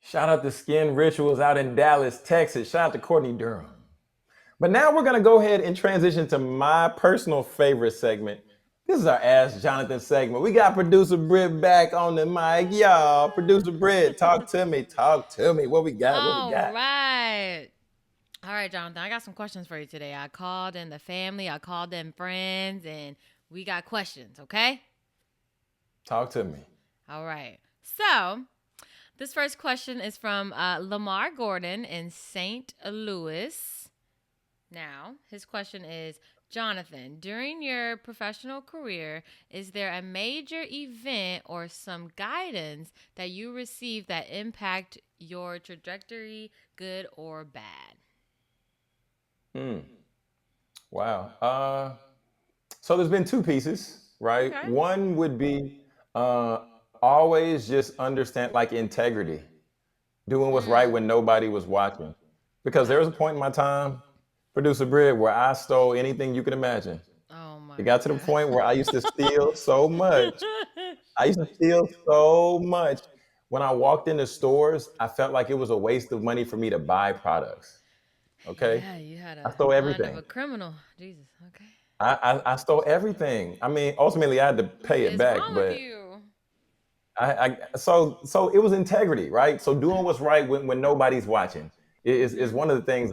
Shout out to Skin Rituals out in Dallas, Texas. Shout out to Courtney Durham. But now we're going to go ahead and transition to my personal favorite segment. This is our Ask Jonathan segment. We got producer Britt back on the mic. Y'all, producer Britt, talk to me. Talk to me. What we got? What we All got? right. All right, Jonathan, I got some questions for you today. I called in the family, I called in friends, and we got questions, okay? Talk to me. All right. So, this first question is from Lamar Gordon in St. Louis. Now, his question is, Jonathan, during your professional career, is there a major event or some guidance that you received that impact your trajectory, good or bad? Hmm. Wow. So there's been two pieces, right? Okay. One would be uh, always just understand like integrity, doing what's right Mm. when nobody was watching. Because there Okay. was a point in my time, producer Brid, where I stole anything you could imagine. Oh It my got to the god. point where I used to steal so much. I used to steal so much. When I walked into stores, I felt like it was a waste of money for me to buy products. Okay. Yeah, you had I a stole mind of everything. a criminal. Jesus. Okay. I stole everything. I mean, ultimately, I had to What pay it is back, wrong with but you? so it was integrity, right? So doing what's right when nobody's watching is Mhm. one of the things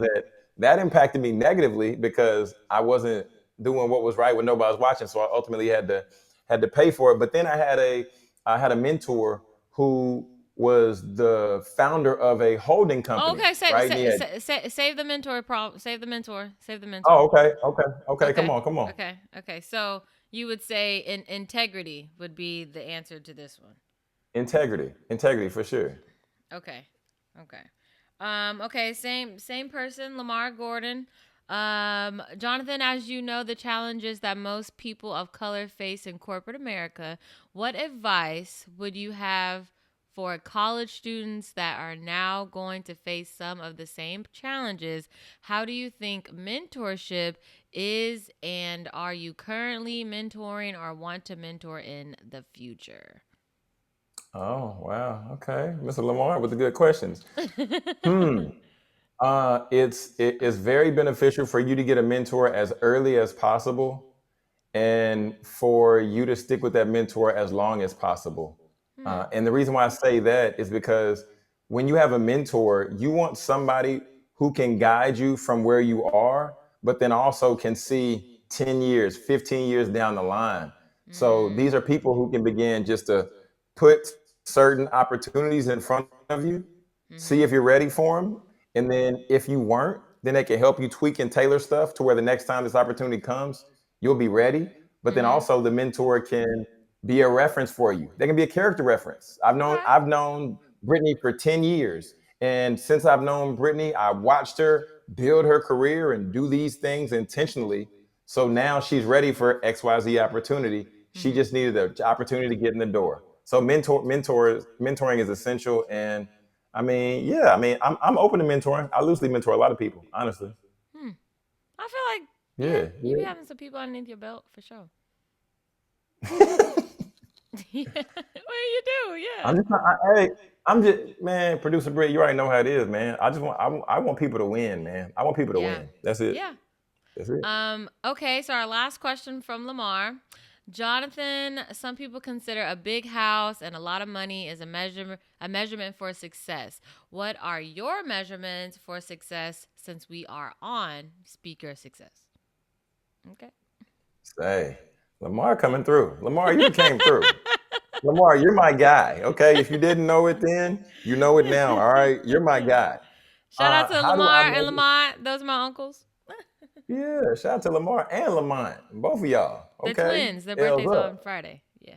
that impacted me negatively because I wasn't doing what was right when nobody was watching. So I ultimately had to pay for it. But then I had a mentor who was the founder of a holding Oh, company, okay, save, right? And he save, had save the mentor problem. Save the mentor. Save the mentor. oh okay, come Okay. on, come on. Okay. So you would say integrity would be the answer to this one. Integrity for sure. Okay. Okay. Okay, same person, Lamar Gordon. Jonathan, as you know, the challenges that most people of color face in corporate America, what advice would you have for college students that are now going to face some of the same challenges? How do you think mentorship is, and are you currently mentoring or want to mentor in the future? Oh, wow. Okay. Mr. Lamar with the good questions. Hmm. It's very beneficial for you to get a mentor as early as possible and for you to stick with that mentor as long as possible. Hmm. And the reason why I say that is because when you have a mentor, you want somebody who can guide you from where you are, but then also can see 10 years, 15 years down the line. So these Mm. are people who can begin just to put certain opportunities in front of you, see Mhm. if you're ready for them. And then if you weren't, then they can help you tweak and tailor stuff to where the next time this opportunity comes, you'll be ready. But then Mhm. also the mentor can be a reference for you. They can be a character reference. I've known Okay. I've known Brittany for 10 years. And since I've known Brittany, I watched her build her career and do these things intentionally. So now she's ready for XYZ opportunity. She Mhm. just needed an opportunity to get in the door. So mentoring is essential. And I mean, yeah, I mean, I'm open to mentoring. I loosely mentor a lot of people, honestly. Hmm. I feel like, yeah, Yeah. you be having some people underneath your belt for sure. Yeah. Yeah. Well, you do, yeah. I'm just, hey, I'm just, man, producer Britt, you already know how it is, man. I want people to win, man. I want people to Yeah. win. That's it. Yeah. That's it. Okay, so our last question from Lamar. Jonathan, some people consider a big house and a lot of money is a measurement for success. What are your measurements for success since we are on speaker success? Okay. Say, Lamar coming through. Lamar, you done came through. Lamar, you're my guy. Okay. If you didn't know it then, you know it now. All right. You're my guy. Shout out to How do I Lamar and measure? Lamont. Those are my uncles. Yeah. Shout out to Lamar and Lamont. Both of y'all. They're Okay. twins. Their L's birthday's up. on Friday. Yeah.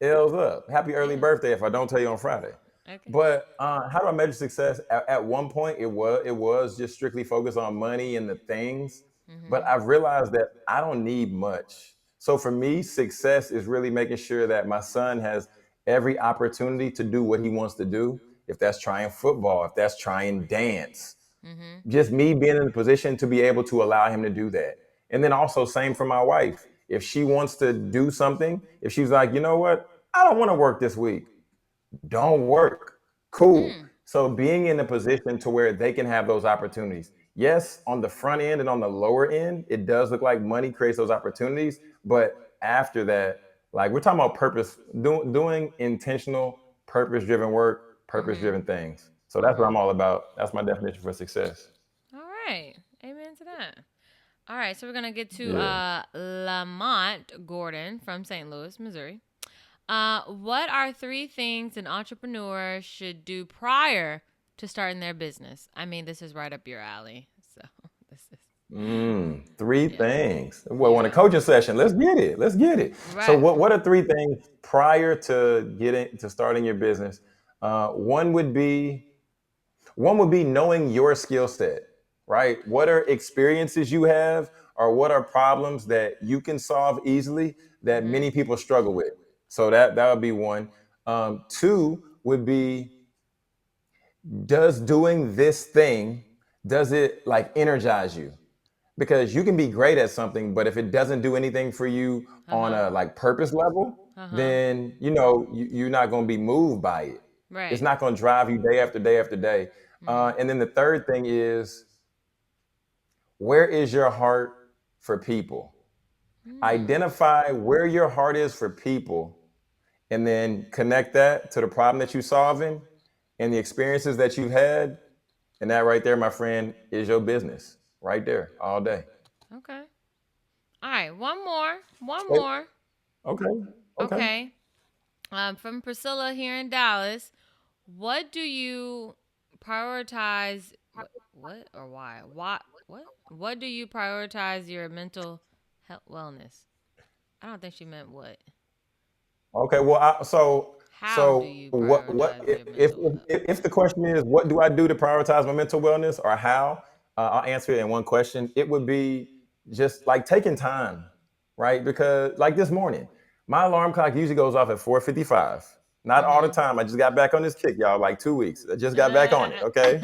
L's up. Happy early Yeah. birthday if I don't tell you on Friday. Okay. But how do I measure success? At one point, it was just strictly focused on money and the things. But Mhm. I've realized that I don't need much. So for me, success is really making sure that my son has every opportunity to do what he wants to do. If that's trying football, if that's trying dance, Mhm. just me being in a position to be able to allow him to do that. And then also same for my wife. If she wants to do something, if she's like, you know what, I don't want to work this week, don't work. Cool. Mm. So being in a position to where they can have those opportunities. Yes, on the front end and on the lower end, it does look like money creates those opportunities. But after that, like we're talking about purpose, doing intentional, purpose driven work, purpose Mhm. driven things. So that's what I'm Mhm. all about. That's my definition for success. All right. Amen to that. All right, so we're gonna get to Yeah. Lamont Gordon from St. Louis, Missouri. What are three things an entrepreneur should do prior to starting their business? I mean, this is right up your alley. So this is Three yeah, things. Well, on a yeah, coaching session, let's get it. Let's get it. So, right. what are three things prior to getting to starting your business? Uh, one would be one would be knowing your skill set, right? What are experiences you have, or what are problems that you can solve easily that Mhm. many people struggle with? So that would be one. Two would be, does doing this thing, does it like energize you? Because you can be great at something, but if it doesn't do anything for you Uh on huh. a like purpose level, Uh huh. then you're not going to be moved by it. It's Right. not going to drive you day after day after day. Mhm. And then the third thing is, where is your heart for people? Hmm. Identify where your heart is for people, and then connect that to the problem that you're solving and the experiences that you've had. And that right there, my friend, is your business right there all day. Okay. All right. One more. One Wait, more. okay. Okay. Okay. From Priscilla here in Dallas. What do you prioritize? What or why? Why? What? What do you prioritize your mental health wellness? I don't think she meant what. Okay. Well, How do so you what prioritize your mental health? if the question is what do I do to prioritize my mental wellness, or how, I'll answer it in one question. It would be just like taking time, right? Because like this morning, my alarm clock usually goes off at 4:55. Not all the Mm-hmm. time. I just got back on this kick, y'all. Like 2 weeks. I just got back on it. Okay.